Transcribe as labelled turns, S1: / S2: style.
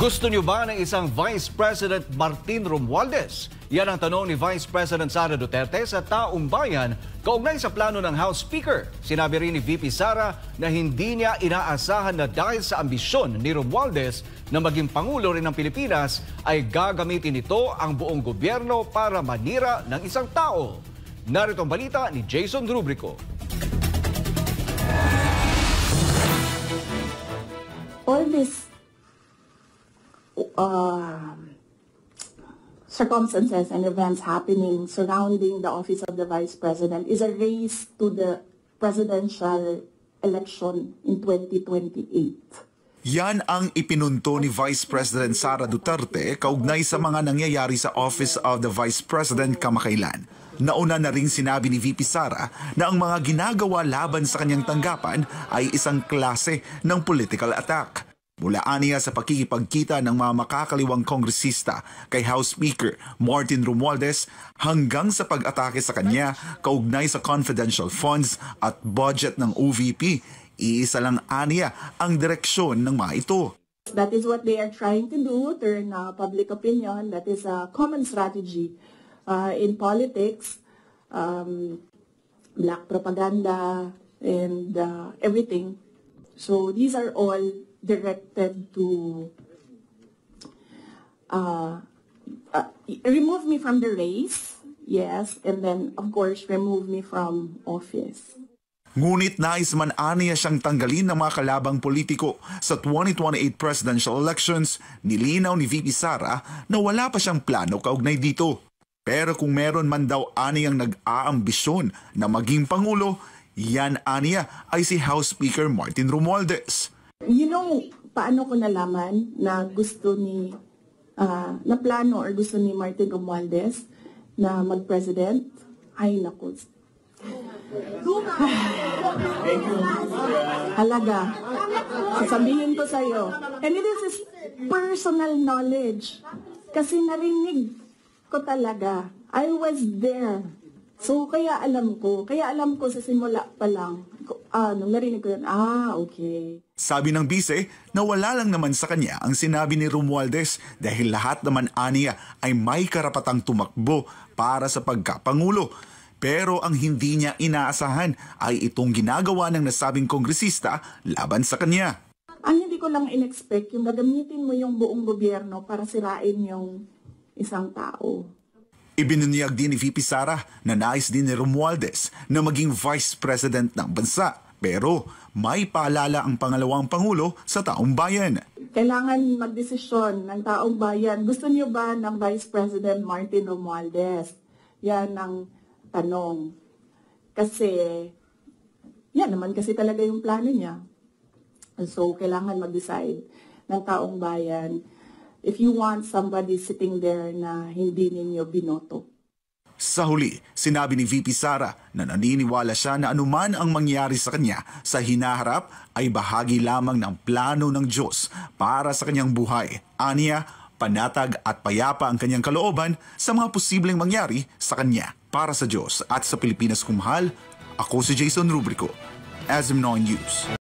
S1: Gusto niyo ba ng isang Vice President Martin Romualdez? Yan ang tanong ni Vice President Sara Duterte sa taong bayan kaugnay sa plano ng House Speaker. Sinabi rin ni VP Sara na hindi niya inaasahan na dahil sa ambisyon ni Romualdez na maging Pangulo rin ng Pilipinas ay gagamitin nito ang buong gobyerno para manira ng isang tao. Narito ang balita ni Jason Rubrico.
S2: All this circumstances and events happening surrounding the office of the Vice President is a race to the presidential election in 2028.
S3: Yan ang ipinunto ni Vice President Sara Duterte kaugnay sa mga nangyayari sa Office of the Vice President kamakailan. Nauna na ring sinabi ni VP Sara na ang mga ginagawa laban sa kanyang tanggapan ay isang klase ng political attack. Mula aniya sa pakikipagkita ng mga makakaliwang kongresista kay House Speaker Martin Romualdez hanggang sa pag-atake sa kanya kaugnay sa confidential funds at budget ng OVP, iisa lang aniya ang direksyon ng mga ito.
S2: That is what they are trying to do, turn public opinion. That is a common strategy in politics, black propaganda and everything. So these are all directed to remove me from the race, yes, and then of course remove me from office.
S3: Ngunit nais man aniya siyang tanggalin ng mga kalabang politiko sa 2028 presidential elections, nilinaw ni VP Sara na wala pa siyang plano kaugnay dito. Pero kung meron man daw aniyang nag-aambisyon na maging Pangulo, yan aniya ay si House Speaker Martin Romualdez.
S2: You know, paano ko nalaman na gusto ni, na plano or gusto ni Martin Romualdez na mag-president? Ay, naku. Halaga. Sasabihin ko sa'yo. And it is personal knowledge. Kasi narinig ko talaga. I was there. So, kaya alam ko sa simula pa lang, nung narinig ko yun, okay.
S3: Sabi ng bise na wala lang naman sa kanya ang sinabi ni Romualdez dahil lahat naman aniya ay may karapatang tumakbo para sa pagkapangulo. Pero ang hindi niya inaasahan ay itong ginagawa ng nasabing kongresista laban sa kanya.
S2: Ang hindi ko lang in-expect, yung gagamitin mo yung buong gobyerno para sirain yung isang tao.
S3: Ibinunyag din ni VP Sara na nais din ni Romualdez na maging Vice President ng bansa. Pero may paalala ang pangalawang Pangulo sa taong bayan.
S2: Kailangan magdesisyon ng taong bayan. Gusto niyo ba ng Vice President Martin Romualdez? Yan ang tanong. Kasi, yan naman kasi talaga yung plano niya. So, kailangan mag-decide ng taong bayan if you want somebody sitting there na hindi ninyo binoto.
S3: Sa huli, sinabi ni VP Sara na naniniwala siya na anuman ang mangyari sa kanya sa hinaharap ay bahagi lamang ng plano ng Diyos para sa kanyang buhay. Aniya, panatag at payapa ang kanyang kalooban sa mga posibleng mangyari sa kanya. Para sa Diyos at sa Pilipinas kumahal, ako si Jason Rubrico, SM9 News.